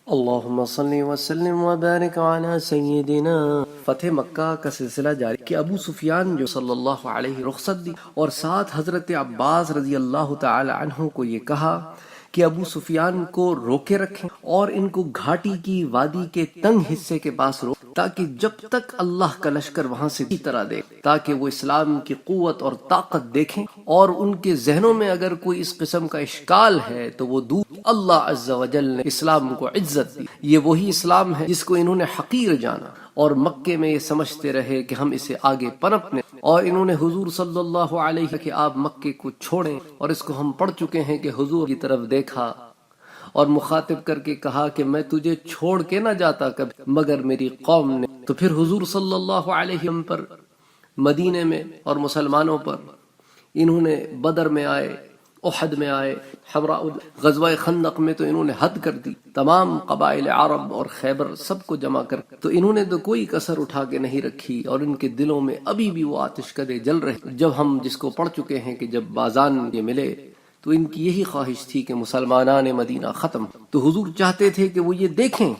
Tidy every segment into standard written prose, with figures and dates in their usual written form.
اللہم صلی وسلم وبارک علی سیدنا۔ فتح مکہ کا سلسلہ جاری کہ ابو سفیان جو صلی اللہ علیہ رخصت دی اور ساتھ حضرت عباس رضی اللہ تعالی عنہ کو یہ کہا کہ ابو سفیان کو روکے رکھیں اور ان کو گھاٹی کی وادی کے تنگ حصے کے پاس روک، تاکہ جب تک اللہ کا لشکر وہاں سے کی طرح دے، تاکہ وہ اسلام کی قوت اور طاقت دیکھیں، اور ان کے ذہنوں میں اگر کوئی اس قسم کا اشکال ہے تو وہ دور۔ اللہ عز و جل نے اسلام کو عزت دی، یہ وہی اسلام ہے جس کو انہوں نے حقیر جانا اور مکے میں یہ سمجھتے رہے کہ ہم اسے آگے پنپنے، اور انہوں نے حضور صلی اللہ علیہ وسلم کہ آپ مکے کو چھوڑیں، اور اس کو ہم پڑھ چکے ہیں کہ حضور کی طرف دیکھا اور مخاطب کر کے کہا کہ میں تجھے چھوڑ کے نہ جاتا کبھی مگر میری قوم نے۔ تو پھر حضور صلی اللہ علیہ وسلم پر مدینے میں اور مسلمانوں پر انہوں نے بدر میں آئے، احد میں آئے، حمراء غزوہ خندق میں تو انہوں نے حد کر دی، تمام قبائل عرب اور خیبر سب کو جمع کر، تو انہوں نے تو کوئی کسر اٹھا کے نہیں رکھی، اور ان کے دلوں میں ابھی بھی وہ آتش کدے جل رہے۔ جب ہم جس کو پڑھ چکے ہیں کہ جب بازان یہ ملے تو ان کی یہی خواہش تھی کہ مسلمانان مدینہ ختم، تو حضور چاہتے تھے کہ وہ یہ دیکھیں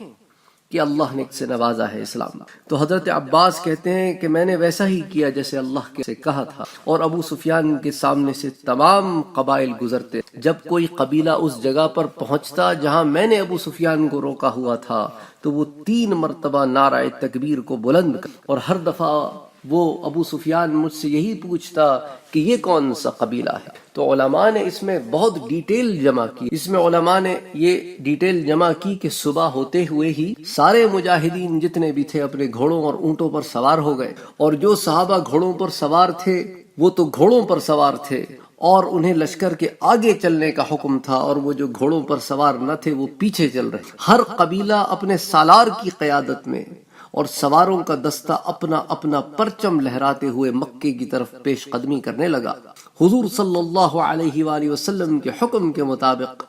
کہ اللہ نے سے نوازا ہے اسلام۔ تو حضرت عباس کہتے ہیں کہ میں نے ویسا ہی کیا جیسے اللہ کے سے کہا تھا، اور ابو سفیان کے سامنے سے تمام قبائل گزرتے، جب کوئی قبیلہ اس جگہ پر پہنچتا جہاں میں نے ابو سفیان کو روکا ہوا تھا تو وہ 3 مرتبہ نعرہ تکبیر کو بلند کر، اور ہر دفعہ وہ ابو سفیان مجھ سے یہی پوچھتا کہ یہ کون سا قبیلہ ہے۔ تو علماء نے اس میں بہت ڈیٹیل جمع کی، اس میں علماء نے یہ ڈیٹیل جمع کی کہ صبح ہوتے ہوئے ہی سارے مجاہدین جتنے بھی تھے اپنے گھوڑوں اور اونٹوں پر سوار ہو گئے، اور جو صحابہ گھوڑوں پر سوار تھے وہ تو گھوڑوں پر سوار تھے، اور انہیں لشکر کے آگے چلنے کا حکم تھا، اور وہ جو گھوڑوں پر سوار نہ تھے وہ پیچھے چل رہے۔ ہر قبیلہ اپنے سالار کی قیادت میں اور سواروں کا دستہ اپنا اپنا پرچم لہراتے ہوئے مکے کی طرف پیش قدمی کرنے لگا۔ حضور صلی اللہ علیہ وآلہ وسلم کے حکم کے مطابق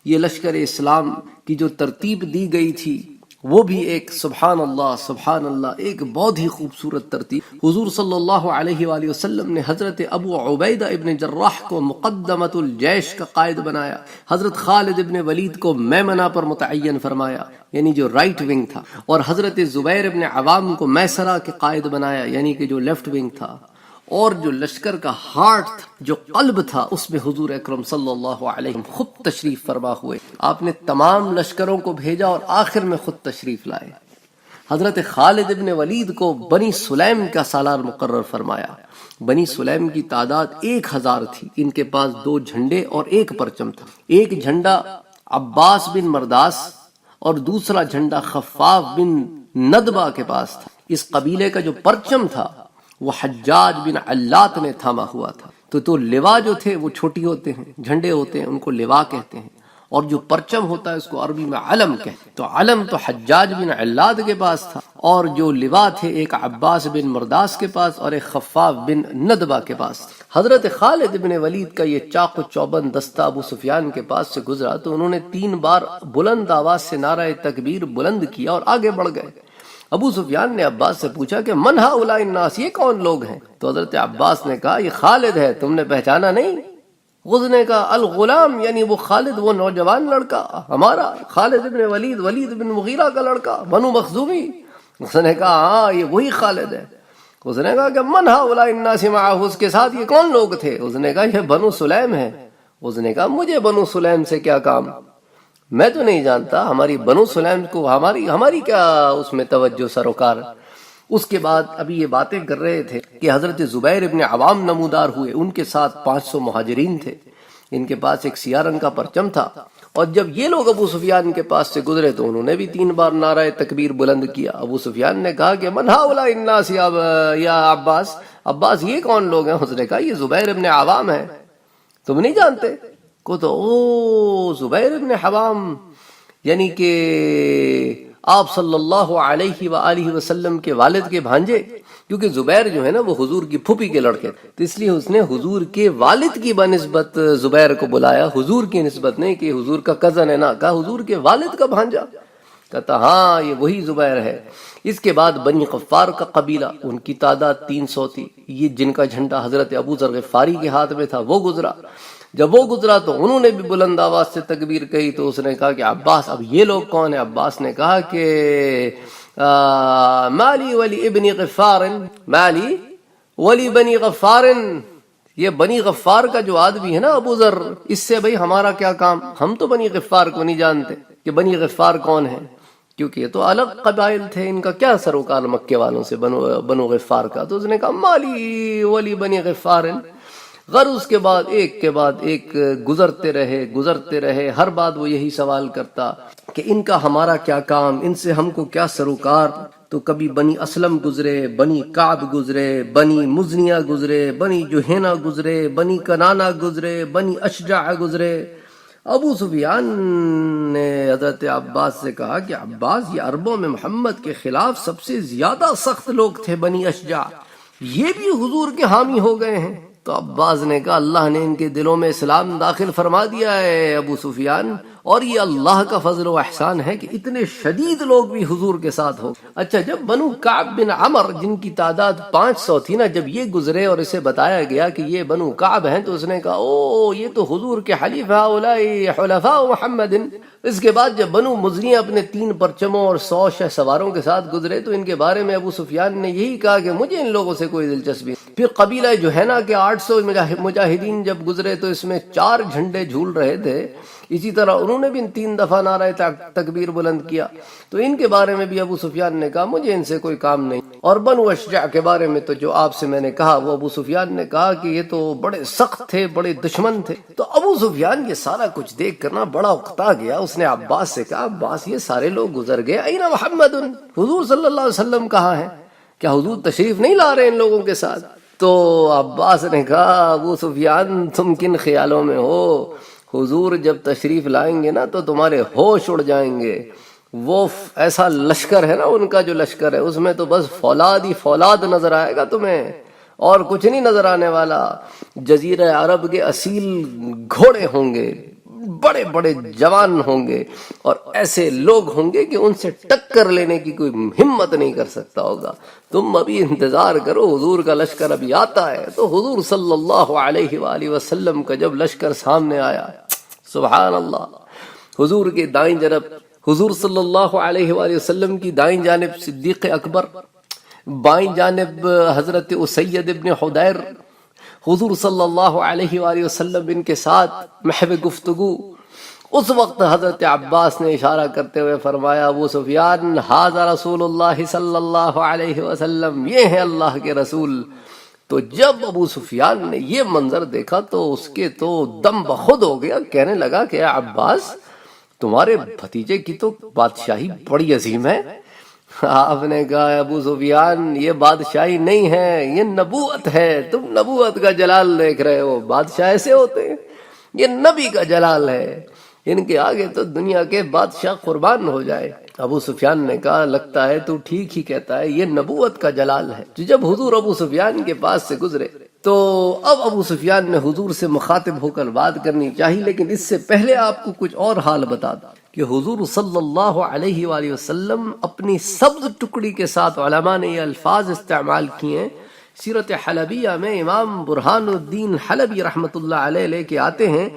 یہ لشکر اسلام کی جو ترتیب دی گئی تھی وہ بھی ایک سبحان اللہ ایک بہت ہی خوبصورت ترتیب۔ حضور صلی اللہ علیہ وآلہ وسلم نے حضرت ابو عبیدہ ابن جراح کو مقدمۃ الجیش کا قائد بنایا، حضرت خالد ابن ولید کو میمنہ پر متعین فرمایا یعنی جو رائٹ ونگ تھا، اور حضرت زبیر ابن عوام کو میسرہ کے قائد بنایا یعنی کہ جو لیفٹ ونگ تھا، اور جو لشکر کا ہارٹ تھا، جو قلب تھا، اس میں حضور اکرم صلی اللہ علیہ وسلم خود تشریف فرما ہوئے۔ آپ نے تمام لشکروں کو بھیجا اور آخر میں خود تشریف لائے۔ حضرت خالد ابن ولید کو بنی سلیم کا سالار مقرر فرمایا۔ بنی سلیم کی تعداد 1000 تھی، ان کے پاس 2 جھنڈے اور 1 پرچم تھا۔ ایک جھنڈا عباس بن مرداس اور دوسرا جھنڈا خفاف بن ندبہ کے پاس تھا۔ اس قبیلے کا جو پرچم تھا وہ حجاج بن علات نے تھاما ہوا تھا۔ تو لوا جو تھے وہ چھوٹی ہوتے ہیں، جھنڈے ہوتے ہیں ان کو لوا کہتے ہیں، اور جو پرچم ہوتا ہے اس کو عربی میں علم کہتے ہیں۔ تو علم تو حجاج بن علات کے پاس تھا، اور جو لوا تھے ایک عباس بن مرداس کے پاس اور ایک خفاف بن ندبہ کے پاس تھے۔ حضرت خالد بن ولید کا یہ چاق و چوبند دستہ ابو سفیان کے پاس سے گزرا تو انہوں نے 3 بار بلند آواز سے نعرہ تکبیر بلند کیا اور آگے بڑھ گئے۔ ابو سفیان نے عباس سے پوچھا کہ من ہؤلاء الناس، یہ کون لوگ ہیں؟ تو حضرت عباس نے کہا یہ خالد ہے، تم نے پہچانا نہیں؟ اس نے کہا الغلام، یعنی وہ خالد، وہ نوجوان لڑکا ہمارا خالد ابن ولید بن مغیرہ کا لڑکا بنو مخزومی۔ اس نے کہا ہاں یہ وہی خالد ہے۔ اس نے کہا کہ من ہؤلاء الناس معه، اس کے ساتھ یہ کون لوگ تھے؟ اس نے کہا یہ بنو سلیم ہے۔ اس نے کہا مجھے بنو سلیم سے کیا کام، میں تو نہیں جانتا، ہماری بنو سلیم کو ہماری کیا اس میں توجہ سروکار۔ اس کے بعد ابھی یہ باتیں کر رہے تھے کہ حضرت زبیر ابن عوام نمودار ہوئے، ان کے ساتھ 500 مہاجرین تھے، ان کے پاس ایک سیاہ رنگ کا پرچم تھا، اور جب یہ لوگ ابو سفیان کے پاس سے گزرے تو انہوں نے بھی 3 بار نعرہ تکبیر بلند کیا۔ ابو سفیان نے کہا کہ من ہؤلاء الناس یا عباس یہ کون لوگ ہیں؟ اس نے کہا یہ زبیر ابن عوام ہے، تم نہیں جانتے؟ کو تو او زبیر ابن عوام یعنی کہ آپ صلی اللہ علیہ وآلہ وسلم کے والد کے بھانجے، کیونکہ زبیر جو ہے نا وہ حضور کی پھوپھی کے لڑکے، تو اس لیے اس نے حضور کے والد کی بنسبت زبیر کو بلایا، حضور کی نسبت نہیں کہ حضور کا کزن ہے، نہ کہا حضور کے والد کا بھانجا۔ کہتا ہاں یہ وہی زبیر ہے۔ اس کے بعد بنی غفار کا قبیلہ، ان کی تعداد 300 تھی، یہ جن کا جھنڈا حضرت ابو ذر غفاری کے ہاتھ میں تھا وہ گزرا۔ جب وہ گزرا تو انہوں نے بھی بلند آواز سے تکبیر کہی، تو اس نے کہا کہ عباس اب یہ لوگ کون ہیں؟ عباس نے کہا کہ مالی ولی ابن غفار، مالی ولی بنی غفار، یہ بنی غفار کا جو آدمی ہے نا ابو ذر، اس سے بھئی ہمارا کیا کام؟ ہم تو بنی غفار کو نہیں جانتے کہ بنی غفار کون ہے، کیونکہ یہ تو الگ قبائل تھے، ان کا کیا سروکار مکے والوں سے بنو غفار کا۔ تو اس نے کہا مالی ولی بنی غفار، غرض کے بعد ایک گزرتے رہے، ہر بات وہ یہی سوال کرتا کہ ان کا ہمارا کیا کام، ان سے ہم کو کیا سروکار؟ تو کبھی بنی اسلم گزرے، بنی کعب گزرے، بنی مزنیہ گزرے، بنی جوہینہ گزرے، بنی کنانہ گزرے، بنی اشجع گزرے۔ ابو سفیان نے حضرت عباس سے کہا کہ عباس، یہ عربوں میں محمد کے خلاف سب سے زیادہ سخت لوگ تھے بنی اشجع، یہ بھی حضور کے حامی ہو گئے ہیں۔ تو عباس نے کہا اللہ نے ان کے دلوں میں اسلام داخل فرما دیا ہے ابو سفیان، اور یہ اللہ کا فضل و احسان ہے کہ اتنے شدید لوگ بھی حضور کے ساتھ ہو۔ اچھا، جب بنو کعب بن عمر جن کی تعداد 500 تھی نا، جب یہ گزرے اور اسے بتایا گیا کہ یہ بنو کعب ہیں، تو اس نے کہا او یہ تو حضور کے حلیف ہیں، اولائی حلفاء محمد۔ اس کے بعد جب بنو مزنیہ اپنے 3 پرچموں اور 100 شہ سواروں کے ساتھ گزرے، تو ان کے بارے میں ابو سفیان نے یہی کہا کہ مجھے ان لوگوں سے کوئی دلچسپی نہیں۔ پھر قبیلہ جوہینہ کے 800 مجاہدین جب گزرے تو اس میں 4 جھنڈے جھول رہے تھے، اسی طرح انہوں نے بھی 3 دفعہ نعرہ تکبیر بلند کیا۔ تو ان کے بارے میں بھی ابو سفیان نے کہا مجھے ان سے کوئی کام نہیں۔ اور بنو اشجع کے بارے میں تو جو آپ سے میں نے کہا، وہ ابو سفیان نے کہا کہ یہ تو بڑے سخت تھے، بڑے دشمن تھے۔ تو ابو سفیان یہ سارا کچھ دیکھ کرنا بڑا اکتا گیا، اس نے عباس سے کہا عباس یہ سارے لوگ گزر گئے، این محمد، حضور صلی اللہ علیہ وسلم کہاں ہیں؟ کیا حضور تشریف نہیں لا رہے ان لوگوں کے ساتھ؟ تو عباس نے کہا ابو سفیان تم کن خیالوں میں ہو؟ حضور جب تشریف لائیں گے نا تو تمہارے ہوش اڑ جائیں گے۔ وہ ایسا لشکر ہے نا ان کا جو لشکر ہے، اس میں تو بس فولاد ہی فولاد نظر آئے گا تمہیں، اور کچھ نہیں نظر آنے والا۔ جزیرہ عرب کے اصیل گھوڑے ہوں گے، بڑے بڑے جوان ہوں گے، اور ایسے لوگ ہوں گے کہ ان سے ٹکر لینے کی کوئی ہمت نہیں کر سکتا ہوگا۔ تم ابھی انتظار کرو، حضور کا لشکر ابھی آتا ہے۔ تو حضور صلی اللہ علیہ وآلہ وسلم کا جب لشکر سامنے آیا، سبحان اللہ، حضور کے دائیں جانب، حضور صلی اللہ علیہ وآلہ وسلم کی دائیں جانب صدیق اکبر، بائیں جانب حضرت اسید ابن حدیر، حضور صلی اللہ علیہ وآلہ وسلم ان کے ساتھ محو گفتگو۔ اس وقت حضرت عباس نے اشارہ کرتے ہوئے فرمایا ابو سفیان ھذا رسول اللہ صلی اللہ علیہ وسلم، یہ ہیں اللہ کے رسول۔ تو جب ابو سفیان نے یہ منظر دیکھا تو اس کے تو دم بخود ہو گیا، کہنے لگا کہ اے عباس، تمہارے بھتیجے کی تو بادشاہی بڑی عظیم ہے۔ آپ نے کہا ابو سفیان یہ بادشاہی نہیں ہے، یہ نبوت ہے، تم نبوت کا جلال دیکھ رہے ہو، بادشاہ ایسے ہوتے ہیں، یہ نبی کا جلال ہے، ان کے آگے تو دنیا کے بادشاہ قربان ہو جائے۔ ابو سفیان نے کہا لگتا ہے تو ٹھیک ہی کہتا ہے، یہ نبوت کا جلال ہے۔ تو جب حضور ابو سفیان کے پاس سے گزرے تو اب ابو سفیان نے حضور سے مخاطب ہو کر بات کرنی چاہیے، لیکن اس سے پہلے آپ کو کچھ اور حال بتا دوں کہ حضور صلی اللہ علیہ وآلہ وسلم اپنی سبز ٹکڑی کے ساتھ، علماء نے یہ الفاظ استعمال کیے ہیں، سیرت حلبیہ میں امام برہان الدین حلبی رحمۃ اللہ علیہ لے کے آتے ہیں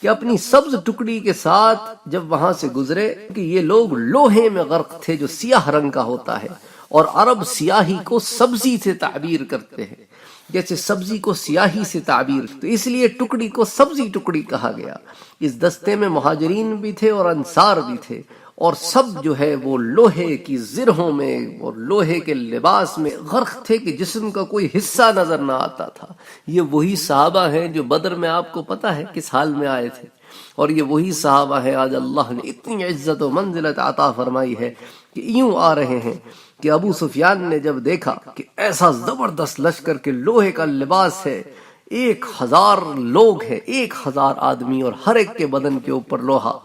کہ اپنی سبز ٹکڑی کے ساتھ جب وہاں سے گزرے کہ یہ لوگ لوہے میں غرق تھے جو سیاہ رنگ کا ہوتا ہے، اور عرب سیاہی کو سبزی سے تعبیر کرتے ہیں، جیسے سبزی کو سیاہی سے تعبیر، تو اس لیے ٹکڑی کو سبزی ٹکڑی کہا گیا۔ اس دستے میں مہاجرین بھی تھے اور انصار بھی تھے، اور سب جو ہے وہ لوہے کی زرہوں میں اور لوہے کے لباس میں غرق تھے کہ جسم کا کوئی حصہ نظر نہ آتا تھا۔ یہ وہی صحابہ ہیں جو بدر میں آپ کو پتہ ہے کس حال میں آئے تھے، اور یہ وہی صحابہ ہیں آج اللہ نے اتنی عزت و منزلت عطا فرمائی ہے کہ یوں آ رہے ہیں کہ ابو سفیان نے جب دیکھا کہ ایسا زبردست لشکر کے لوہے کا لباس ہے، 1000 لوگ ہیں، 1000 آدمی، اور ہر ایک کے بدن کے اوپر لوہا۔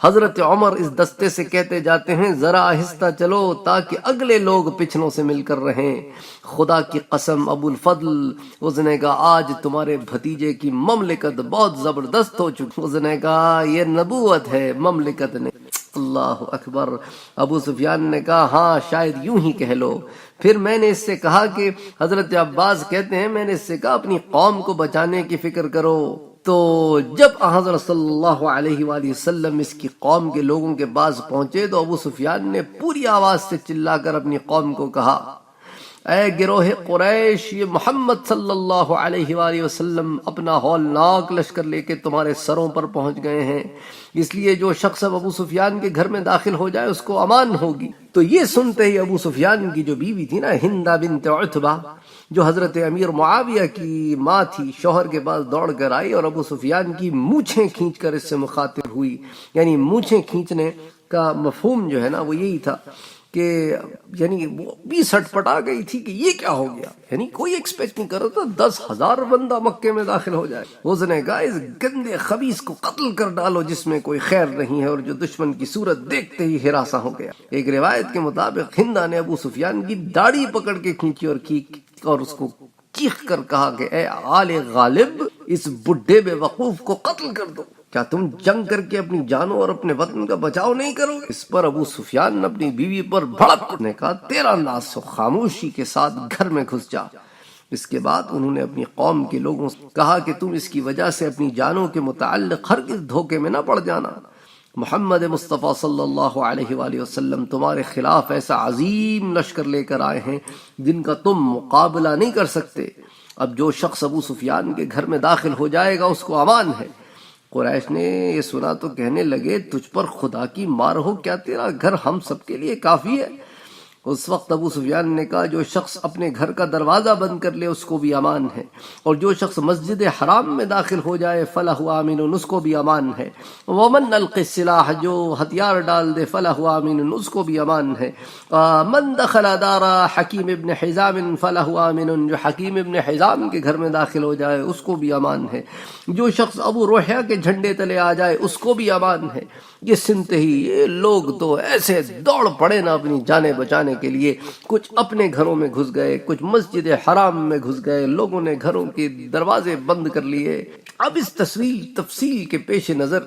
حضرت عمر اس دستے سے کہتے جاتے ہیں ذرا آہستہ چلو تاکہ اگلے لوگ پچھلوں سے مل کر رہیں۔ خدا کی قسم ابو الفضل، اس نے کہا آج تمہارے بھتیجے کی مملکت بہت زبردست ہو چکی۔ اس نے کہا یہ نبوت ہے، مملکت نہیں۔ اللہ اکبر۔ ابو سفیان نے کہا ہاں شاید یوں ہی کہہ لو۔ پھر میں نے اس سے کہا کہ حضرت عباس کہتے ہیں میں نے اس سے کہا اپنی قوم کو بچانے کی فکر کرو، تو جب حضرت صلی اللہ علیہ وآلہ وسلم اس کی قوم کے لوگوں کے پاس پہنچے تو ابو سفیان نے پوری آواز سے چلا کر اپنی قوم کو کہا، اے گروہ قریش، یہ محمد صلی اللہ علیہ وآلہ وسلم اپنا ہولناک لشکر لے کے تمہارے سروں پر پہنچ گئے ہیں، اس لیے جو شخص اب ابو سفیان کے گھر میں داخل ہو جائے اس کو امان ہوگی۔ تو یہ سنتے ہی ابو سفیان کی جو بیوی تھی نا، ہندہ بنت عتبہ، جو حضرت امیر معاویہ کی ماں تھی، شوہر کے پاس دوڑ کر آئی اور ابو سفیان کی مونچھیں کھینچ کر اس سے مخاطب ہوئی۔ یعنی مونچھیں کھینچنے کا مفہوم جو ہے نا وہ یہی تھا کہ یعنی وہ بھی سٹ پٹا گئی تھی کہ یہ کیا ہو گیا، یعنی کوئی ایکسپیکٹ نہیں کر رہا تھا 10,000 بندہ مکے میں داخل ہو جائے۔ اس نے کہا اس گندے خبیث کو قتل کر ڈالو جس میں کوئی خیر نہیں ہے، اور جو دشمن کی صورت دیکھتے ہی ہراساں ہو گیا۔ ایک روایت کے مطابق ہندہ نے ابو سفیان کی داڑھی پکڑ کے کھینچی اور اس کو چیخ کر کہا کہ اے آل غالب، اس بڈھے بے وقوف کو قتل کر دو، کیا تم جنگ کر کے اپنی جانوں اور اپنے وطن کا بچاؤ نہیں کرو گے؟ اس پر ابو سفیان اپنی بیوی پر بھڑک نے کہا تیرا ناس ہو، خاموشی کے ساتھ گھر میں گھس جا۔ اس کے بعد انہوں نے اپنی قوم کے لوگوں سے کہا کہ تم اس کی وجہ سے اپنی جانوں کے متعلق ہرگز دھوکے میں نہ پڑ جانا۔ محمد مصطفیٰ صلی اللہ علیہ وآلہ وسلم تمہارے خلاف ایسا عظیم لشکر لے کر آئے ہیں جن کا تم مقابلہ نہیں کر سکتے۔ اب جو شخص ابو سفیان کے گھر میں داخل ہو جائے گا اس کو امان ہے۔ قریش نے یہ سنا تو کہنے لگے تجھ پر خدا کی مار ہو، کیا تیرا گھر ہم سب کے لیے کافی ہے؟ اس وقت ابو سفیان نے کہا جو شخص اپنے گھر کا دروازہ بند کر لے اس کو بھی امان ہے، اور جو شخص مسجد حرام میں داخل ہو جائے فلہ آمن، اس کو بھی امان ہے۔ ومن القی السلاح، جو ہتھیار ڈال دے فلہ آمن، اس کو بھی امان ہے۔ من دخل دار حکیم ابن حزام فلہ آمن، جو حکیم ابن حزام کے گھر میں داخل ہو جائے اس کو بھی امان ہے۔ جو شخص ابو روحیہ کے جھنڈے تلے آ جائے اس کو بھی امان ہے۔ یہ سنتے ہی یہ لوگ تو ایسے دوڑ پڑے نا اپنی جانیں بچانے کے لیے، کچھ اپنے گھروں میں گھس گئے، کچھ مسجد حرام میں گھس گئے، لوگوں نے گھروں کے دروازے بند کر لیے۔ اب اس تفصیل کے پیش نظر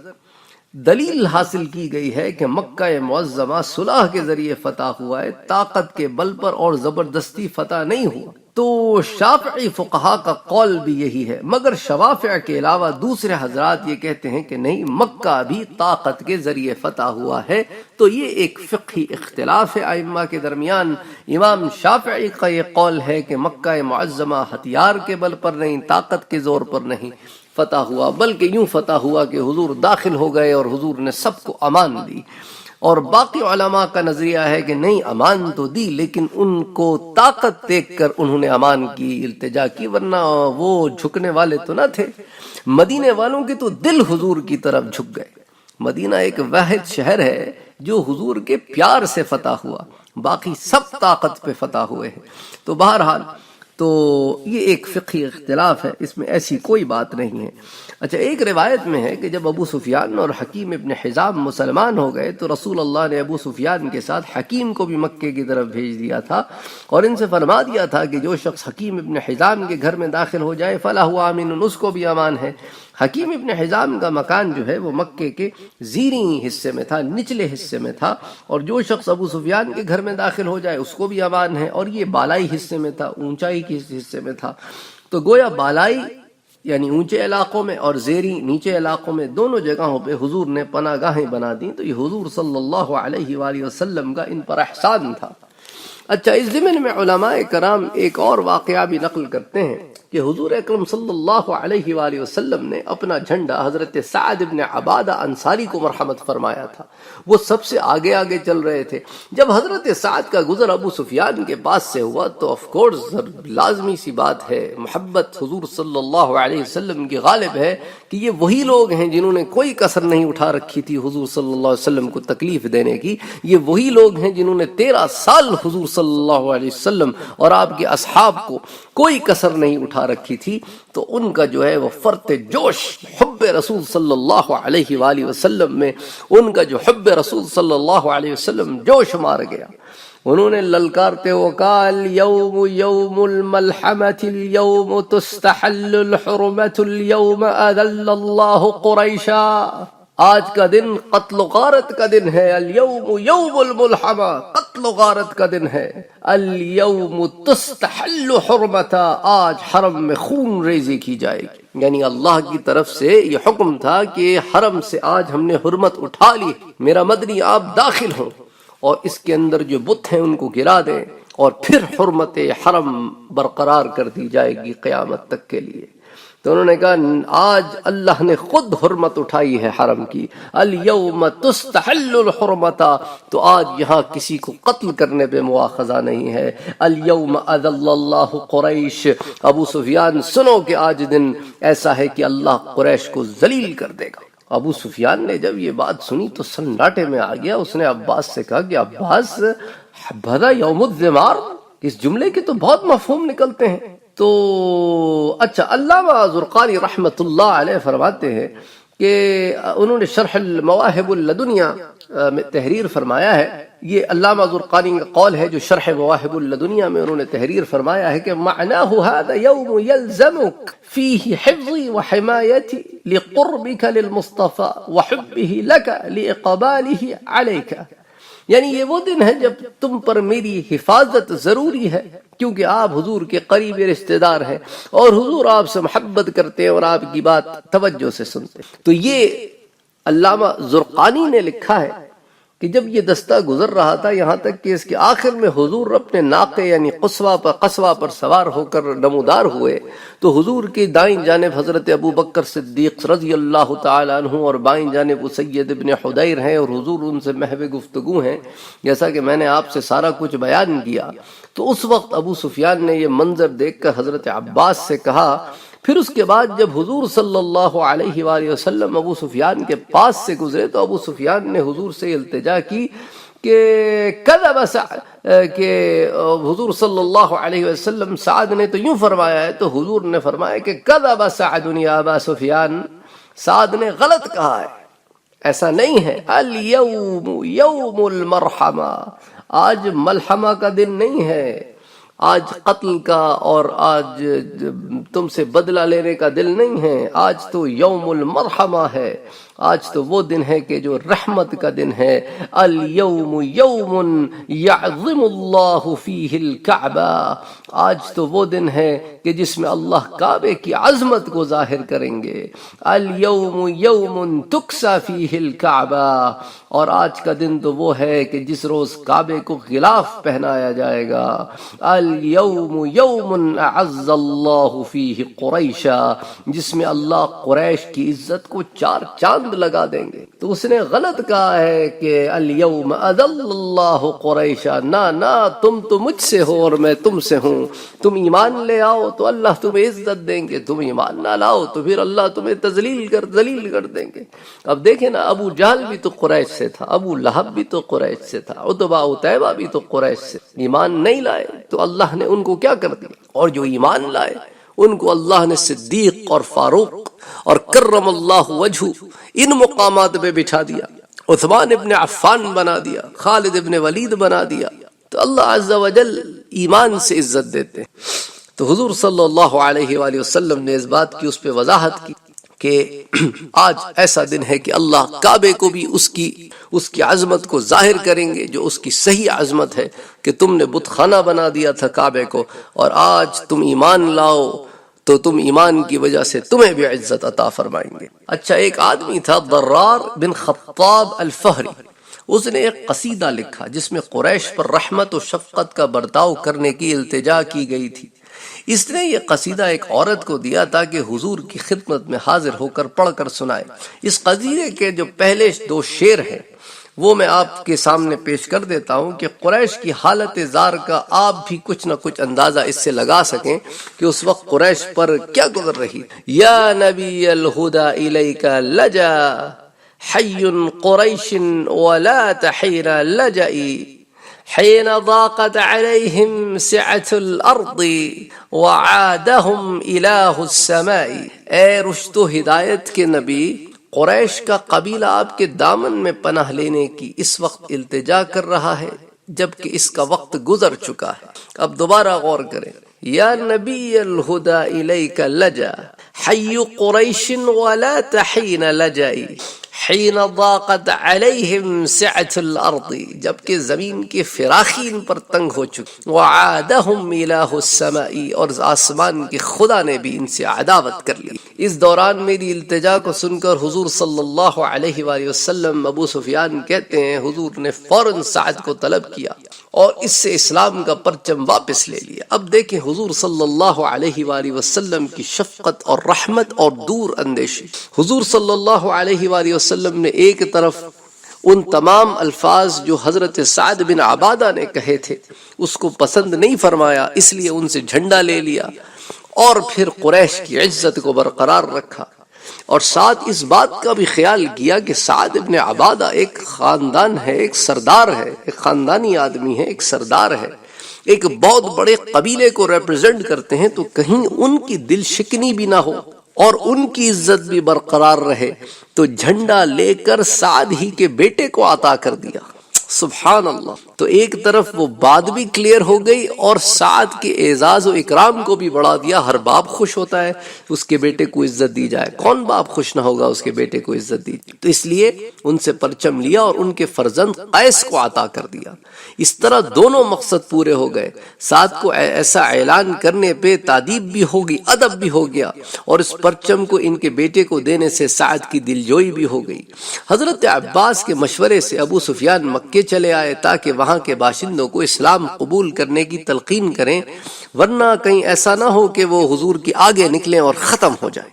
دلیل حاصل کی گئی ہے کہ مکہ معظمہ صلح کے ذریعے فتح ہوا ہے، طاقت کے بل پر اور زبردستی فتح نہیں ہوا۔ تو شافعی فقہا کا قول بھی یہی ہے، مگر شوافع کے علاوہ دوسرے حضرات یہ کہتے ہیں کہ نہیں، مکہ بھی طاقت کے ذریعے فتح ہوا ہے۔ تو یہ ایک فقہی اختلاف ہے ائمہ کے درمیان۔ امام شافعی کا یہ قول ہے کہ مکہ معظمہ ہتھیار کے بل پر نہیں، طاقت کے زور پر نہیں فتح ہوا، بلکہ یوں فتح ہوا کہ حضور داخل ہو گئے اور حضور نے سب کو امان دی۔ اور باقی علماء کا نظریہ ہے کہ نہیں، امان تو دی لیکن ان کو طاقت دیکھ کر انہوں نے امان کی، التجا کی، ورنہ وہ جھکنے والے تو نہ تھے۔ مدینے والوں کے تو دل حضور کی طرف جھک گئے۔ مدینہ ایک واحد شہر ہے جو حضور کے پیار سے فتح ہوا، باقی سب طاقت پہ فتح ہوئے ہیں۔ تو بہرحال تو یہ ایک فقہی اختلاف ہے، اس میں ایسی کوئی بات نہیں ہے۔ اچھا، ایک روایت میں ہے کہ جب ابو سفیان اور حکیم ابن حزام مسلمان ہو گئے تو رسول اللہ نے ابو سفیان کے ساتھ حکیم کو بھی مکے کی طرف بھیج دیا تھا، اور ان سے فرما دیا تھا کہ جو شخص حکیم ابن حزام کے گھر میں داخل ہو جائے فلاح آمن، اس کو بھی امان ہے۔ حکیم ابن حزام کا مکان جو ہے وہ مکے کے زیریں حصے میں تھا، نچلے حصے میں تھا، اور جو شخص ابو سفیان کے گھر میں داخل ہو جائے اس کو بھی امان ہے، اور یہ بالائی حصے میں تھا، اونچائی کے حصے میں تھا۔ تو گویا بالائی یعنی اونچے علاقوں میں اور زیریں نیچے علاقوں میں، دونوں جگہوں پہ حضور نے پناہ گاہیں بنا دیں۔ تو یہ حضور صلی اللہ علیہ وآلہ وسلم کا ان پر احسان تھا۔ اچھا، اس ضمن میں علماء کرام ایک اور واقعہ بھی نقل کرتے ہیں کہ حضور اکرم صلی اللہ علیہ وآلہ وسلم نے اپنا جھنڈا حضرت سعد بن عبادہ انصاری کو مرحمت فرمایا تھا، وہ سب سے آگے آگے چل رہے تھے۔ جب حضرت سعد کا گزر ابو سفیان کے پاس سے ہوا تو آف کورس لازمی سی بات ہے، محبت حضور صلی اللہ علیہ وسلم کی غالب ہے کہ یہ وہی لوگ ہیں جنہوں نے کوئی کسر نہیں اٹھا رکھی تھی حضور صلی اللہ علیہ وسلم کو تکلیف دینے کی، یہ وہی لوگ ہیں جنہوں نے 13 سال حضور صلی اللہ علیہ وسلم اور آپ کے اصحاب کو کوئی کسر نہیں اٹھا رکھی تھی۔ تو ان کا جو ہے وہ فرط جوش حب رسول صلی اللہ علیہ وآلہ وسلم میں، ان کا جو حب رسول صلی اللہ علیہ وسلم جوش مار گیا۔ انہوں نے للکارتے ہوئے کہا الیوم یوم الملحمۃ، الیوم تستحل الحرمۃ، الیوم اذل اللہ قریشا۔ آج کا دن قتل و غارت کا دن ہے، الیوم یوم الملحمہ، قتل و غارت کا دن ہے، الیوم تستحل حرمتا، آج حرم میں خون ریزی کی جائے گی۔ یعنی اللہ کی طرف سے یہ حکم تھا کہ حرم سے آج ہم نے حرمت اٹھا لی، میرا مدنی آپ داخل ہوں اور اس کے اندر جو بت ہیں ان کو گرا دیں، اور پھر حرمت حرم برقرار کر دی جائے گی قیامت تک کے لیے۔ تو انہوں نے کہا آج اللہ نے خود حرمت اٹھائی ہے حرم کی، الیوم تستحل الحرمۃ، تو آج یہاں کسی کو قتل کرنے پہ مواخذہ نہیں ہے۔ الیوم اذل اللہ قریش، ابو سفیان سنو کہ آج دن ایسا ہے کہ اللہ قریش کو ذلیل کر دے گا۔ ابو سفیان نے جب یہ بات سنی تو سناٹے میں آ گیا، اس نے عباس سے کہا کہ عباس بھلا یوم الزمار، اس جملے کے تو بہت مفہوم نکلتے ہیں۔ تو اچھا، علامہ زرقانی رحمۃ اللہ علیہ فرماتے ہیں کہ انہوں نے شرح المواہب اللدنیہ میں تحریر فرمایا ہے، یہ علامہ زرقانی کا قول ہے جو شرح مواہب اللدنیہ میں انہوں نے تحریر فرمایا ہے کہ معناہ هذا يوم يلزمك فيه حفظي وحمايتي لقربك للمصطفى وحبه لك لإقباله عليك، یعنی یہ وہ دن ہے جب تم پر میری حفاظت ضروری ہے کیونکہ آپ حضور کے قریب رشتہ دار ہیں اور حضور آپ سے محبت کرتے ہیں اور آپ کی بات توجہ سے سنتے ہیں۔ تو یہ علامہ زرقانی نے لکھا ہے کہ جب یہ دستہ گزر رہا تھا یہاں تک کہ اس کے آخر میں حضور اپنے ناقے یعنی قصوہ پر سوار ہو کر نمودار ہوئے تو حضور کی دائیں جانب حضرت ابو بکر صدیق رضی اللہ تعالی عنہ اور بائیں جانب اسید ابن حدیر ہیں، اور حضور ان سے محو گفتگو ہیں، جیسا کہ میں نے آپ سے سارا کچھ بیان کیا۔ تو اس وقت ابو سفیان نے یہ منظر دیکھ کر حضرت عباس سے کہا، پھر اس کے بعد جب حضور صلی اللہ علیہ وآلہ وسلم ابو سفیان کے پاس سے گزرے تو ابو سفیان نے حضور سے التجا کی کہ کہ حضور صلی اللہ علیہ وسلم سعد نے تو یوں فرمایا ہے، تو حضور نے فرمایا کہ کذب سعد یا ابا سفیان، سعد نے غلط کہا ہے، ایسا نہیں ہے۔ الیوم یوم المرحمہ، آج ملحمہ کا دن نہیں ہے، آج قتل کا اور آج تم سے بدلہ لینے کا دل نہیں ہے، آج تو یوم المرحمہ ہے، آج تو وہ دن ہے کہ جو رحمت کا دن ہے۔ الیوم یوم یعظم اللہ فیہ الکعبہ، آج تو وہ دن ہے کہ جس میں اللہ کعبے کی عظمت کو ظاہر کریں گے۔ الیوم یوم تکسا فیہ الکعبہ، اور آج کا دن تو وہ ہے کہ جس روز کعبے کو غلاف پہنایا جائے گا۔ الیوم یوم اعز اللہ فیہ قریشا، جس میں اللہ قریش کی عزت کو چار چاند لگا دیں گے۔ تو اس نے غلط کہا ہے کہ الیوم اذل اللہ قریشا، نہ تم تو مجھ سے ہو اور میں تم سے ہوں، تم ایمان لے آؤ تو اللہ تمہیں عزت دیں گے، تم ایمان نہ لاؤ تو پھر اللہ تمہیں ذلیل کر دیں گے۔ اب دیکھیں نا، ابو جہل بھی تو قریش سے تھا، ابو لہب بھی تو قریش سے تھا، عتبہ عتیبہ بھی تو قریش سے، ایمان نہیں لائے تو اللہ نے ان کو کیا کر دیا، اور جو ایمان لائے ان کو اللہ نے صدیق اور فاروق اور کرم اللہ وجہہ ان مقامات پہ بٹھا دیا، عثمان ابن عفان بنا دیا، خالد ابن ولید بنا دیا۔ تو اللہ عز و جل ایمان سے عزت دیتے ہیں۔ تو حضور صلی اللہ علیہ وآلہ وسلم نے اس بات کی اس پہ وضاحت کی کہ آج ایسا دن ہے کہ اللہ کعبے کو بھی اس کی عظمت کو ظاہر کریں گے، جو اس کی صحیح عظمت ہے کہ تم نے بت خانہ بنا دیا تھا کعبے کو، اور آج تم ایمان لاؤ تو تم ایمان کی وجہ سے تمہیں بھی عزت عطا فرمائیں گے۔ اچھا، ایک آدمی تھا ضرار بن خطاب الفہری، اس نے ایک قصیدہ لکھا جس میں قریش پر رحمت و شفقت کا برتاؤ کرنے کی التجا کی گئی تھی۔ اس نے یہ قصیدہ ایک عورت کو دیا تاکہ حضور کی خدمت میں حاضر ہو کر پڑھ کر سنائے۔ اس قصیدے کے جو پہلے دو شعر ہیں وہ میں آپ کے سامنے پیش کر دیتا ہوں کہ قریش کی حالت زار کا آپ بھی کچھ نہ کچھ اندازہ اس سے لگا سکیں کہ اس وقت قریش پر کیا گزر رہی۔ یا نبی الہدی الیک لجا حی قریش ولا تحیر لجئی حين ضاقت عليهم سعة الأرض وعادهم إله السماء۔ اے رشد و ہدایت کے نبی، قریش کا قبیلہ آپ کے دامن میں پناہ لینے کی اس وقت التجا کر رہا ہے جبکہ اس کا وقت گزر چکا ہے۔ اب دوبارہ غور کریں، یا نبی الہدی الیک لجا حی قریش ولا تحین لجئی حین ضاقت علیہم سعۃ الارض، جبکہ زمین کی فراخی ان پر تنگ ہو چکی، وعادہم الہ السماء، اور آسمان کے خدا نے بھی ان سے عداوت کر لی۔ اس دوران میری التجا کو سن کر حضور صلی اللہ علیہ وآلہ وسلم، ابو سفیان کہتے ہیں حضور نے فوراً سعد کو طلب کیا اور اس سے اسلام کا پرچم واپس لے لیا۔ اب دیکھیں حضور صلی اللہ علیہ وآلہ وسلم کی شفقت اور رحمت اور دور اندیشی۔ حضور صلی اللہ علیہ وآلہ وسلم نے ایک طرف ان تمام الفاظ جو حضرت سعد بن عبادہ نے کہے تھے اس کو پسند نہیں فرمایا، اس لیے ان سے جھنڈا لے لیا اور پھر قریش کی عزت کو برقرار رکھا، اور ساتھ اس بات کا بھی خیال کیا کہ سعد بن عبادہ ایک خاندان ہے، ایک سردار ہے، ایک خاندانی آدمی ہے، ایک سردار ہے، ایک بہت بڑے قبیلے کو ریپرزینٹ کرتے ہیں، تو کہیں ان کی دل شکنی بھی نہ ہو اور ان کی عزت بھی برقرار رہے، تو جھنڈا لے کر سعد ہی کے بیٹے کو عطا کر دیا۔ سبحان اللہ۔ تو ایک طرف وہ بات بھی کلیئر ہو گئی اور سعد کے اعزاز و اکرام کو بھی بڑھا دیا۔ ہر باپ خوش ہوتا ہے اس کے بیٹے کو عزت دی جائے، کون باپ خوش نہ ہوگا اس کے بیٹے کو عزت دی؟ تو اس لیے ان سے پرچم لیا اور ان کے فرزند قیس کو عطا کر دیا۔ اس طرح دونوں مقصد پورے ہو گئے۔ سعد کو ایسا اعلان کرنے پہ تادیب بھی ہوگی، ادب بھی ہو گیا، اور اس پرچم کو ان کے بیٹے کو دینے سے سعد کی دلجوئی بھی ہو گئی۔ حضرت عباس کے مشورے سے ابو سفیان مکے چلے آئے تاکہ وہاں کے باشندوں کو اسلام قبول کرنے کی تلقین کریں، ورنہ کہیں ایسا نہ ہو کہ وہ حضور کے آگے نکلیں اور ختم ہو جائیں۔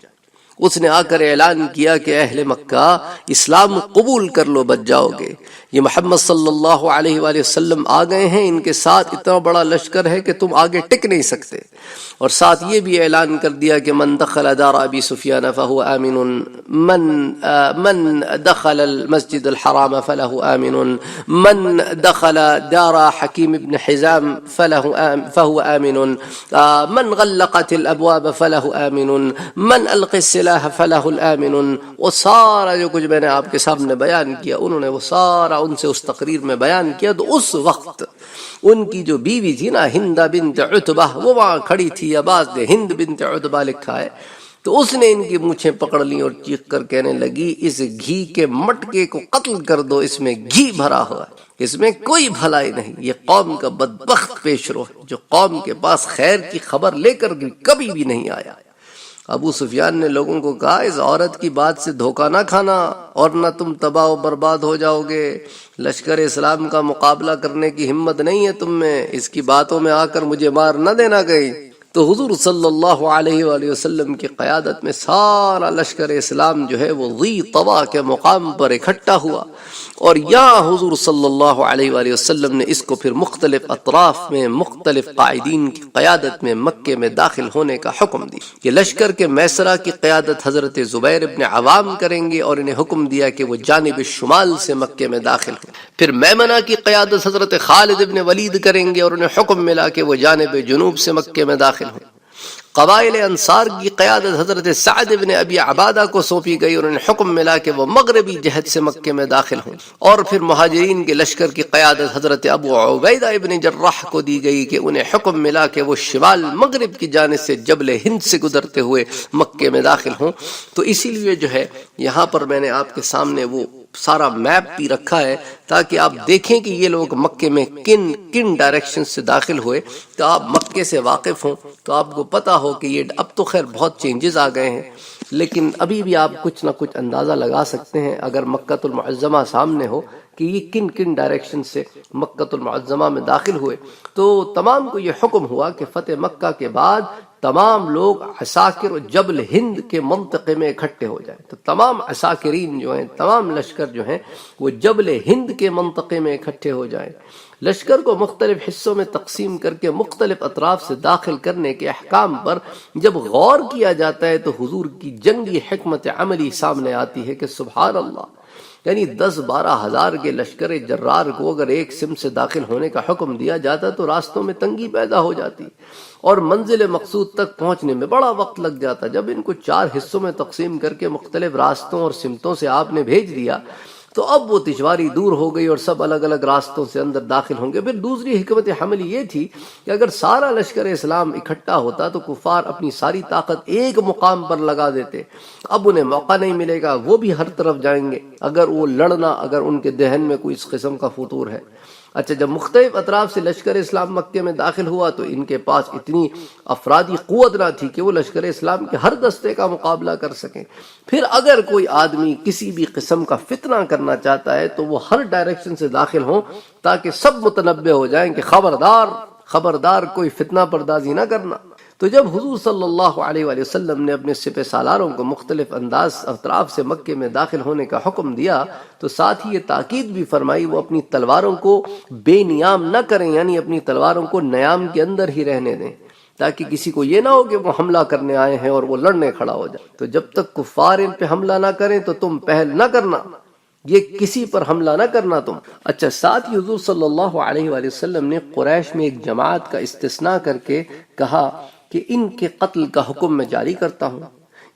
اس نے آ کر اعلان کیا کہ اہل مکہ اسلام قبول کر لو، بچ جاؤ گے۔ یہ محمد صلی اللہ علیہ وآلہ وسلم آ گئے ہیں، ان کے ساتھ اتنا بڑا لشکر ہے کہ تم آگے ٹک نہیں سکتے۔ اور ساتھ یہ بھی اعلان کر دیا کہ من دخل دار ابی سفیان فهو آمن، من دخل المسجد الحرام فله آمن، من دخل دار حکیم بن حزام فهو آمن، من غلقت الابواب فله آمن، من القى السلاح فله الآمن۔ وہ سارا جو کچھ میں نے آپ کے سامنے بیان کیا، انہوں نے وہ سارا ان سے اس تقریر میں بیان کیا۔ تو اس وقت ان کی جو بیوی تھی نا، ہند بنت عتبہ، وہ وہاں کھڑی تھی، عباس نے ہند بنت عتبہ لکھا ہے، تو اس نے ان کی مونچھیں پکڑ لی اور چیخ کر کہنے لگی اس گھی کے مٹکے کو قتل کر دو، اس میں گھی بھرا ہوا ہے، اس میں کوئی بھلائی نہیں، یہ قوم کا بدبخت پیش رو ہے جو قوم کے پاس خیر کی خبر لے کر کبھی بھی نہیں آیا۔ ابو سفیان نے لوگوں کو کہا اس عورت کی بات سے دھوکہ نہ کھانا اور نہ تم تباہ و برباد ہو جاؤ گے، لشکر اسلام کا مقابلہ کرنے کی ہمت نہیں ہے تم میں، اس کی باتوں میں آ کر مجھے مار نہ دینا کہیں۔ تو حضور صلی اللہ علیہ وآلہ وسلم کی قیادت میں سارا لشکر اسلام جو ہے وہ ذی طوا کے مقام پر اکٹھا ہوا، اور یہاں حضور صلی اللہ علیہ وآلہ وسلم نے اس کو پھر مختلف اطراف میں مختلف قائدین کی قیادت میں مکے میں داخل ہونے کا حکم دی۔ یہ لشکر کے میسرہ کی قیادت حضرت زبیر ابن عوام کریں گے، اور انہیں حکم دیا کہ وہ جانب شمال سے مکے میں داخل ہوں۔ پھر میمنہ کی قیادت حضرت خالد ابن ولید کریں گے، اور انہیں حکم ملا کہ وہ جانب جنوب سے مکے میں داخل ہوں۔ قبائل انصار کی قیادت حضرت سعد بن ابی عبادہ کو سونپی گئی، اور انہیں حکم ملا کہ وہ مغربی جہت سے مکے میں داخل ہوں۔ اور پھر مہاجرین کے لشکر کی قیادت حضرت ابو عبیدہ ابن جراح کو دی گئی کہ انہیں حکم ملا کہ وہ شمال مغرب کی جانب سے جبل ہند سے گزرتے ہوئے مکے میں داخل ہوں۔ تو اسی لیے جو ہے یہاں پر میں نے آپ کے سامنے وہ سارا میپ بھی رکھا ہے تاکہ آپ دیکھیں کہ یہ لوگ مکے میں کن کن ڈائریکشن سے داخل ہوئے، تو آپ مکے سے واقف ہوں تو آپ کو پتا ہو کہ یہ اب تو خیر بہت چینجز آ گئے ہیں، لیکن ابھی بھی آپ کچھ نہ کچھ اندازہ لگا سکتے ہیں اگر مکۃ المعظمہ سامنے ہو کہ یہ کن کن ڈائریکشن سے مکۃ المعظمہ میں داخل ہوئے۔ تو تمام کو یہ حکم ہوا کہ فتح مکہ کے بعد تمام لوگ عساکر و جبل ہند کے منطقے میں اکٹھے ہو جائیں۔ تو تمام عساکرین جو ہیں، تمام لشکر جو ہیں وہ جبل ہند کے منطقے میں اکٹھے ہو جائیں۔ لشکر کو مختلف حصوں میں تقسیم کر کے مختلف اطراف سے داخل کرنے کے احکام پر جب غور کیا جاتا ہے تو حضور کی جنگی حکمت عملی سامنے آتی ہے کہ سبحان اللہ، یعنی 10-12 ہزار کے لشکر جرار کو اگر ایک سمت سے داخل ہونے کا حکم دیا جاتا تو راستوں میں تنگی پیدا ہو جاتی اور منزل مقصود تک پہنچنے میں بڑا وقت لگ جاتا۔ جب ان کو 4 حصوں میں تقسیم کر کے مختلف راستوں اور سمتوں سے آپ نے بھیج دیا تو اب وہ دشواری دور ہو گئی اور سب الگ الگ راستوں سے اندر داخل ہوں گے۔ پھر دوسری حکمت عملی یہ تھی کہ اگر سارا لشکر اسلام اکٹھا ہوتا تو کفار اپنی ساری طاقت ایک مقام پر لگا دیتے، اب انہیں موقع نہیں ملے گا، وہ بھی ہر طرف جائیں گے اگر وہ لڑنا، اگر ان کے ذہن میں کوئی اس قسم کا فطور ہے۔ اچھا، جب مختلف اطراف سے لشکر اسلام مکے میں داخل ہوا تو ان کے پاس اتنی افرادی قوت نہ تھی کہ وہ لشکر اسلام کے ہر دستے کا مقابلہ کر سکیں۔ پھر اگر کوئی آدمی کسی بھی قسم کا فتنہ کرنا چاہتا ہے تو وہ ہر ڈائریکشن سے داخل ہوں تاکہ سب متنبہ ہو جائیں کہ خبردار خبردار کوئی فتنہ پردازی نہ کرنا۔ تو جب حضور صلی اللہ علیہ وآلہ وسلم نے اپنے سپہ سالاروں کو مختلف اطراف سے مکے میں داخل ہونے کا حکم دیا تو ساتھ ہی یہ تاکید بھی فرمائی وہ اپنی تلواروں کو بے نیام نہ کریں، یعنی اپنی تلواروں کو نیام کے اندر ہی رہنے دیں، تاکہ کسی کو یہ نہ ہو کہ وہ حملہ کرنے آئے ہیں اور وہ لڑنے کھڑا ہو جائے۔ تو جب تک کفار ان پہ حملہ نہ کریں تو تم پہل نہ کرنا، یہ کسی پر حملہ نہ کرنا تم۔ اچھا، ساتھ ہی حضور صلی اللہ علیہ وآلہ وسلم نے قریش میں ایک جماعت کا استثناء کر کے کہا کہ ان کے قتل کا حکم میں جاری کرتا ہوں۔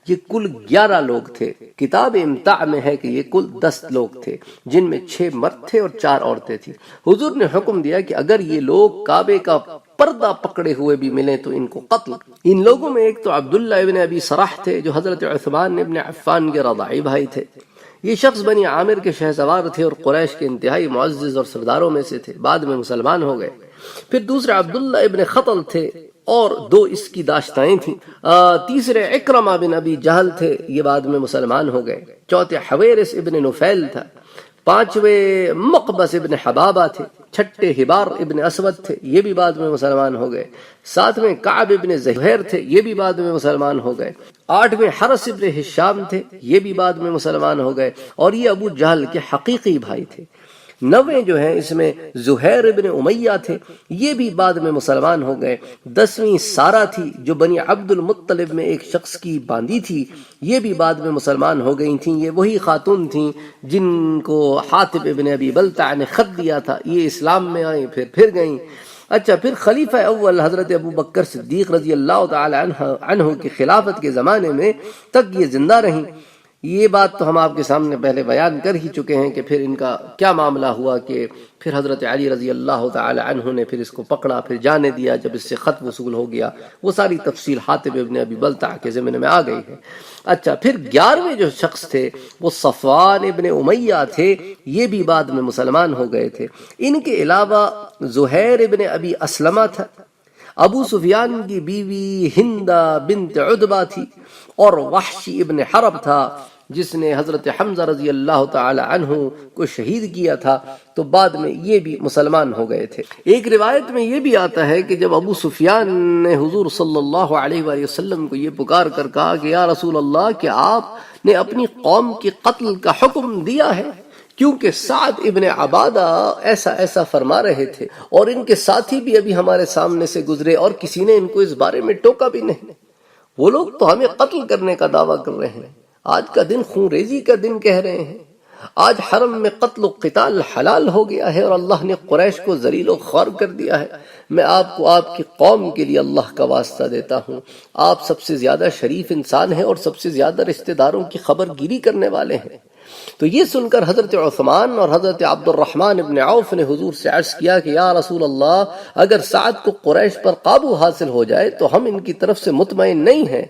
یہ کل 11 لوگ تھے، کتاب امتاع میں ہے کہ یہ کل 10 لوگ تھے، جن میں 6 مرد تھے اور 4 عورتیں تھیں۔ حضور نے حکم دیا کہ اگر یہ لوگ کعبے کا پردہ پکڑے ہوئے بھی ملیں تو ان کو قتل۔ ان لوگوں میں ایک تو عبداللہ ابن ابی سرح تھے جو حضرت عثمان ابن عفان کے رضاعی بھائی تھے۔ یہ شخص بنی عامر کے شہسوار تھے اور قریش کے انتہائی معزز اور سرداروں میں سے تھے، بعد میں مسلمان ہو گئے۔ پھر دوسرے عبداللہ ابن خطل تھے اور 2 اس کی داشتائیں تھیں۔ تیسرے اکرمہ بن ابی جہل تھے، یہ بعد میں مسلمان ہو گئے۔ چوتھے حویرث ابن نفیل تھا۔ 5ویں مقبس ابن حبابہ تھے۔ 6 حبار ابن اسود تھے، یہ بھی بعد میں مسلمان ہو گئے۔ 7ویں کعب ابن زہیر تھے، یہ بھی بعد میں مسلمان ہو گئے۔ 8ویں حرس ابن ہشام تھے، یہ بھی بعد میں مسلمان ہو گئے، اور یہ ابو جہل کے حقیقی بھائی تھے۔ 9ویں جو ہیں اس میں زہیر ابن امیہ تھے، یہ بھی بعد میں مسلمان ہو گئے۔ 10ویں سارہ تھی جو بنی عبد المطلب میں ایک شخص کی باندی تھی، یہ بھی بعد میں مسلمان ہو گئی تھیں۔ یہ وہی خاتون تھیں جن کو حاطب ابن ابی بلتع نے خط دیا تھا، یہ اسلام میں آئیں پھر گئیں۔ اچھا، پھر خلیفہ اول حضرت ابو بکر صدیق رضی اللہ تعالی عنہ کی خلافت کے زمانے میں تک یہ زندہ رہیں۔ یہ بات تو ہم آپ کے سامنے پہلے بیان کر ہی چکے ہیں کہ پھر ان کا کیا معاملہ ہوا کہ پھر حضرت علی رضی اللہ تعالی عنہ نے پھر اس کو پکڑا، پھر جانے دیا جب اس سے خط وصول ہو گیا۔ وہ ساری تفصیل حاطب ابن ابی بلتع کے ضمن میں آ گئی ہے۔ اچھا، پھر 11ویں جو شخص تھے وہ صفوان ابن امیہ تھے، یہ بھی بعد میں مسلمان ہو گئے تھے۔ ان کے علاوہ زہیر ابن ابی اسلمہ تھا، ابو سفیان کی بیوی ہندہ بنت عتبہ تھی، اور وحشی ابن حرب تھا جس نے حضرت حمزہ رضی اللہ تعالی عنہ کو شہید کیا تھا، تو بعد میں یہ بھی مسلمان ہو گئے تھے۔ ایک روایت میں یہ بھی آتا ہے کہ جب ابو سفیان نے حضور صلی اللہ علیہ وآلہ وسلم کو یہ پکار کر کہا کہ یا رسول اللہ، کہ آپ نے اپنی قوم کے قتل کا حکم دیا ہے، کیونکہ سعد ابن عبادہ ایسا ایسا فرما رہے تھے اور ان کے ساتھی بھی ابھی ہمارے سامنے سے گزرے اور کسی نے ان کو اس بارے میں ٹوکا بھی نہیں، وہ لوگ تو ہمیں قتل کرنے کا دعویٰ کر رہے ہیں، آج کا دن خون ریزی کا دن کہہ رہے ہیں، آج حرم میں قتل و قتال حلال ہو گیا ہے اور اللہ نے قریش کو ذلیل و خوار کر دیا ہے۔ میں آپ کو آپ کی قوم کے لیے اللہ کا واسطہ دیتا ہوں، آپ سب سے زیادہ شریف انسان ہیں اور سب سے زیادہ رشتہ داروں کی خبر گیری کرنے والے ہیں۔ تو یہ سن کر حضرت عثمان اور حضرت عبد الرحمن ابن عوف نے حضور سے عرض کیا کہ یا رسول اللہ، اگر سعد کو قریش پر قابو حاصل ہو جائے تو ہم ان کی طرف سے مطمئن نہیں ہیں۔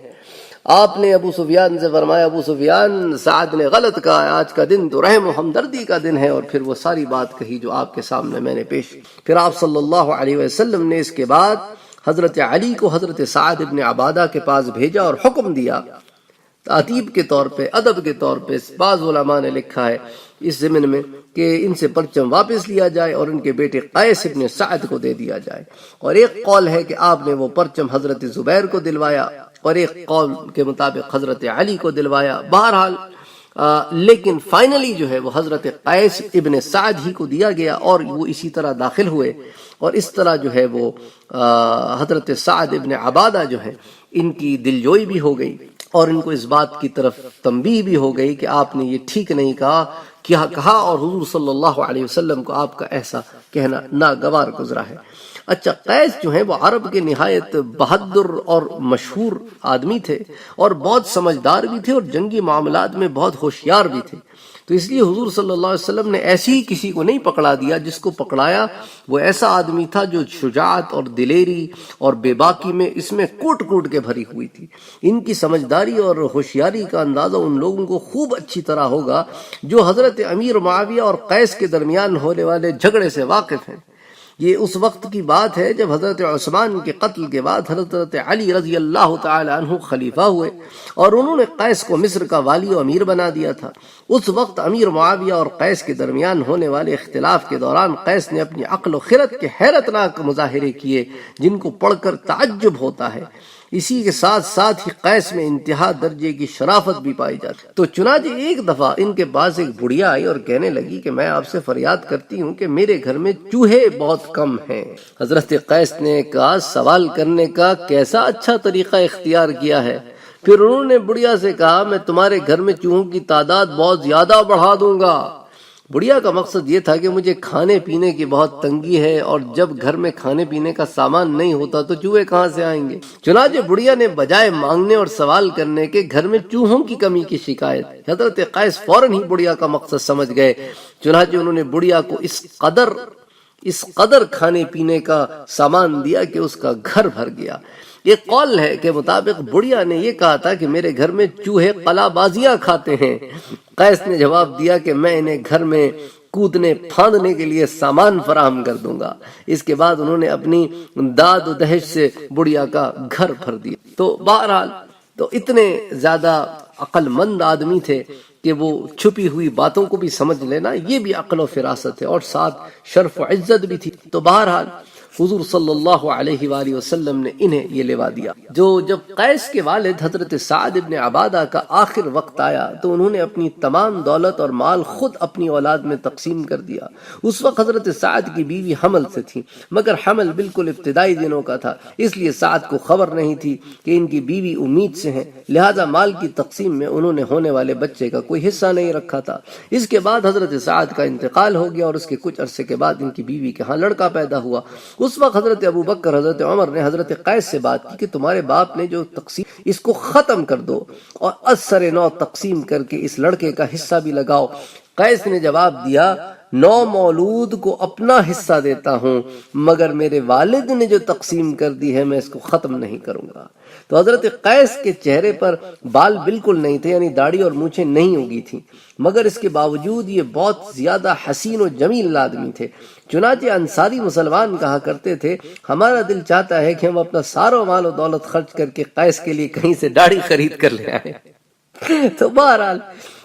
آپ نے ابو سفیان سے فرمایا، ابو سفیان، سعد نے غلط کہا ہے، آج کا دن تو رحم و ہمدردی کا دن ہے، اور پھر وہ ساری بات کہی جو آپ کے سامنے میں نے پیش کی۔ پھر آپ صلی اللہ علیہ وسلم نے اس کے بعد حضرت علی کو حضرت سعد ابن عبادہ کے پاس بھیجا اور حکم دیا، تعتیب کے طور پہ، ادب کے طور پہ، بعض علماء نے لکھا ہے اس ضمن میں کہ ان سے پرچم واپس لیا جائے اور ان کے بیٹے قیس ابن سعد کو دے دیا جائے، اور ایک قول ہے کہ آپ نے وہ پرچم حضرت زبیر کو دلوایا اور ایک قول کے مطابق حضرت علی کو دلوایا۔ بہرحال لیکن فائنلی جو ہے وہ حضرت قیس ابن سعد ہی کو دیا گیا اور وہ اسی طرح داخل ہوئے، اور اس طرح جو ہے وہ حضرت سعد ابن عبادہ جو ہے ان کی دلجوئی بھی ہو گئی اور ان کو اس بات کی طرف تنبیہ بھی ہو گئی کہ آپ نے یہ ٹھیک نہیں کہا اور حضور صلی اللہ علیہ وسلم کو آپ کا ایسا کہنا ناگوار گزرا ہے۔ اچھا، قیس جو ہیں وہ عرب کے نہایت بہادر اور مشہور آدمی تھے اور بہت سمجھدار بھی تھے اور جنگی معاملات میں بہت ہوشیار بھی تھے۔ تو اس لیے حضور صلی اللہ علیہ وسلم نے ایسی ہی کسی کو نہیں پکڑا دیا، جس کو پکڑایا وہ ایسا آدمی تھا جو شجاعت اور دلیری اور بے باکی میں اس میں کوٹ کوٹ کے بھری ہوئی تھی۔ ان کی سمجھداری اور ہوشیاری کا اندازہ ان لوگوں کو خوب اچھی طرح ہوگا جو حضرت امیر معاویہ اور قیس کے درمیان ہونے والے جھگڑے سے واقف ہیں۔ یہ اس وقت کی بات ہے جب حضرت عثمان کے قتل کے بعد حضرت علی رضی اللہ تعالی عنہ خلیفہ ہوئے اور انہوں نے قیس کو مصر کا والی و امیر بنا دیا تھا۔ اس وقت امیر معاویہ اور قیس کے درمیان ہونے والے اختلاف کے دوران قیس نے اپنی عقل و خرد کے حیرتناک مظاہرے کیے جن کو پڑھ کر تعجب ہوتا ہے۔ اسی کے ساتھ ساتھ ہی قیس میں انتہا درجے کی شرافت بھی پائی جاتی۔ تو چنانچہ ایک دفعہ ان کے پاس ایک بڑھیا آئی اور کہنے لگی کہ میں آپ سے فریاد کرتی ہوں کہ میرے گھر میں چوہے بہت کم ہیں۔ حضرت قیس نے کہا سوال کرنے کا کیسا اچھا طریقہ اختیار کیا ہے۔ پھر انہوں نے بڑھیا سے کہا میں تمہارے گھر میں چوہوں کی تعداد بہت زیادہ بڑھا دوں گا۔ بڑھیا کا مقصد یہ تھا کہ مجھے کھانے پینے کی بہت تنگی ہے اور جب گھر میں کھانے پینے کا سامان نہیں ہوتا تو چوہے کہاں سے آئیں گے۔ چنانچہ بڑھیا نے بجائے مانگنے اور سوال کرنے کے گھر میں چوہوں کی کمی کی شکایت۔ حضرت قیس فوراً ہی بڑھیا کا مقصد سمجھ گئے۔ چنانچہ انہوں نے بڑھیا کو اس قدر کھانے پینے کا سامان دیا کہ اس کا گھر بھر گیا۔ ایک قول ہے کہ مطابق بڑھیا نے یہ کہا تھا کہ میرے گھر میں چوہے قلا بازیاں کھاتے ہیں۔ قیس نے جواب دیا کہ میں انہیں گھر میں کودنے پھاندنے کے لیے سامان فراہم کر دوں گا۔ اس کے بعد انہوں نے اپنی داد و دہش سے بڑھیا کا گھر بھر دیا۔ تو بہرحال تو اتنے زیادہ عقل مند آدمی تھے کہ وہ چھپی ہوئی باتوں کو بھی سمجھ لینا یہ بھی عقل و فراست ہے اور ساتھ شرف و عزت بھی تھی۔ تو بہرحال حضور صلی اللہ علیہ وآلہ وسلم نے انہیں یہ لوا دیا۔ جب قیس کے والد حضرت سعد ابن عبادہ کا آخر وقت آیا تو انہوں نے اپنی تمام دولت اور مال خود اپنی اولاد میں تقسیم کر دیا۔ اس وقت حضرت سعد کی بیوی حمل سے تھی، مگر حمل بالکل ابتدائی دنوں کا تھا، اس لیے سعد کو خبر نہیں تھی کہ ان کی بیوی امید سے ہیں، لہذا مال کی تقسیم میں انہوں نے ہونے والے بچے کا کوئی حصہ نہیں رکھا تھا۔ اس کے بعد حضرت سعد کا انتقال ہو گیا اور اس کے کچھ عرصے کے بعد ان کی بیوی کے ہاں لڑکا پیدا ہوا۔ اس وقت حضرت ابو بکر حضرت عمر نے حضرت قیس سے بات کی کہ تمہارے باپ نے جو تقسیم اس کو ختم کر دو اور اثر نو تقسیم کر کے اس لڑکے کا حصہ بھی لگاؤ۔ قیس نے جواب دیا نو مولود کو اپنا حصہ دیتا ہوں، مگر میرے والد نے جو تقسیم کر دی ہے میں اس کو ختم نہیں کروں گا۔ تو حضرت قیس کے چہرے پر بال بالکل نہیں تھے، یعنی داڑھی اور مونچھیں نہیں اگی تھیں، مگر اس کے باوجود یہ بہت زیادہ حسین و جمیل آدمی تھے۔ چنانچہ انصاری مسلمان کہا کرتے تھے ہمارا دل چاہتا ہے کہ ہم اپنا سارا مال و دولت خرچ کر کے قیس کے لیے کہیں سے داڑھی خرید کر لے آئے۔ تو بہرحال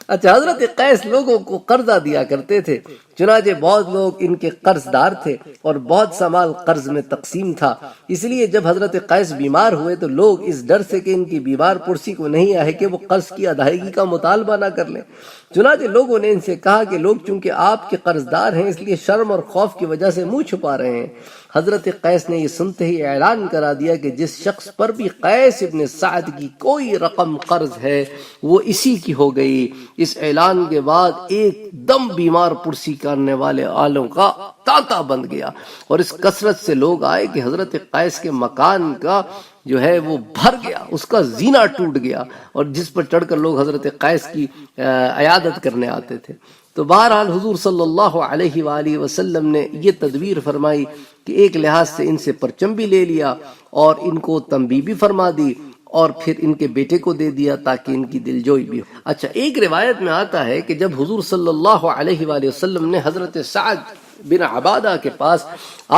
اچھا حضرت قیس لوگوں کو قرضہ دیا کرتے تھے، چنانچہ بہت لوگ ان کے قرض دار تھے اور بہت سا مال قرض میں تقسیم تھا۔ اس لیے جب حضرت قیس بیمار ہوئے تو لوگ اس ڈر سے کہ ان کی بیمار پرسی کو نہیں آئے کہ وہ قرض کی ادائیگی کا مطالبہ نہ کر لیں۔ چنانچہ لوگوں نے ان سے کہا کہ لوگ چونکہ آپ کے قرض دار ہیں اس لیے شرم اور خوف کی وجہ سے منہ چھپا رہے ہیں۔ حضرت قیس نے یہ سنتے ہی اعلان کرا دیا کہ جس شخص پر بھی قیس ابن سعد کی کوئی رقم قرض ہے وہ اسی کی ہو گئی۔ اس اعلان کے بعد ایک دم بیمار پرسی کرنے والے آلوں کا تانتا بند گیا اور اس کثرت سے لوگ آئے کہ حضرت قیس کے مکان کا جو ہے وہ بھر گیا، اس کا زینہ ٹوٹ گیا اور جس پر چڑھ کر لوگ حضرت قیس کی عیادت کرنے آتے تھے۔ تو بہرحال حضور صلی اللہ علیہ وآلہ وسلم نے یہ تدبیر فرمائی کہ ایک لحاظ سے ان سے پرچم بھی لے لیا اور ان کو تنبیہ بھی فرما دی اور پھر ان کے بیٹے کو دے دیا تاکہ ان کی دلجوئی بھی ہو۔ اچھا ایک روایت میں آتا ہے کہ جب حضور صلی اللہ علیہ وآلہ وسلم نے حضرت سعد بن عبادہ کے پاس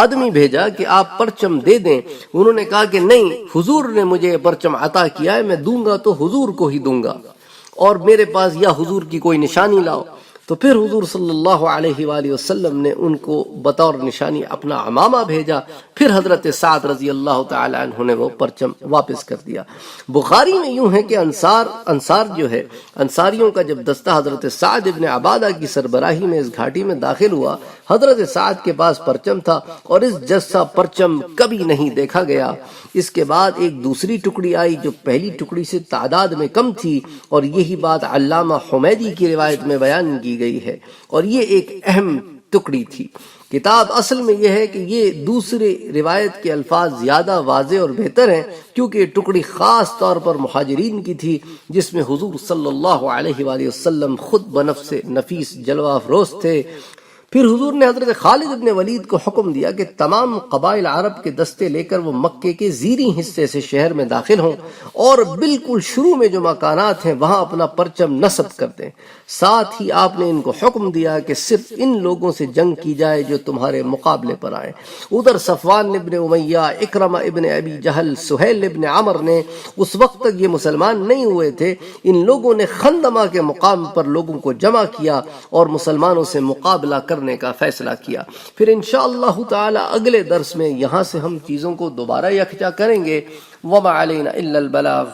آدمی بھیجا کہ آپ پرچم دے دیں، انہوں نے کہا کہ نہیں، حضور نے مجھے پرچم عطا کیا ہے، میں دوں گا تو حضور کو ہی دوں گا اور میرے پاس یا حضور کی کوئی نشانی لاؤ۔ تو پھر حضور صلی اللہ علیہ وآلہ وسلم نے ان کو بطور نشانی اپنا عمامہ بھیجا، پھر حضرت سعد رضی اللہ تعالی عنہ نے وہ پرچم واپس کر دیا۔ بخاری میں یوں ہے کہ انصار جو ہے انصاریوں کا جب دستہ حضرت سعد ابن عبادہ کی سربراہی میں اس گھاٹی میں داخل ہوا، حضرت سعد کے پاس پرچم تھا اور اس جیسا پرچم کبھی نہیں دیکھا گیا۔ اس کے بعد ایک دوسری ٹکڑی آئی جو پہلی ٹکڑی سے تعداد میں کم تھی اور یہی بات علامہ حمیدی کی روایت میں بیان کی گئی ہے اور یہ ایک اہم ٹکڑی تھی۔ کتاب اصل میں یہ ہے کہ یہ دوسرے روایت کے الفاظ زیادہ واضح اور بہتر ہیں، کیونکہ یہ ٹکڑی خاص طور پر مہاجرین کی تھی، جس میں حضور صلی اللہ علیہ وآلہ وسلم خود بنفس نفیس جلوہ افروز تھے۔ پھر حضور نے حضرت خالد بن ولید کو حکم دیا کہ تمام قبائل عرب کے دستے لے کر وہ مکے کے زیریں حصے سے شہر میں داخل ہوں اور بالکل شروع میں جو مکانات ہیں وہاں اپنا پرچم نصب کر دیں۔ ساتھ ہی آپ نے ان کو حکم دیا کہ صرف ان لوگوں سے جنگ کی جائے جو تمہارے مقابلے پر آئیں۔ ادھر صفوان ابن امیہ، اکرمہ ابن ابی جہل، سہیل ابن عمر نے، اس وقت تک یہ مسلمان نہیں ہوئے تھے، ان لوگوں نے خندمہ کے مقام پر لوگوں کو جمع کیا اور مسلمانوں سے مقابلہ کرنے کا فیصلہ کیا۔ پھر انشاءاللہ تعالی اگلے درس میں یہاں سے ہم چیزوں کو دوبارہ یکجا کریں گے۔ وما علینا الا البلاغ۔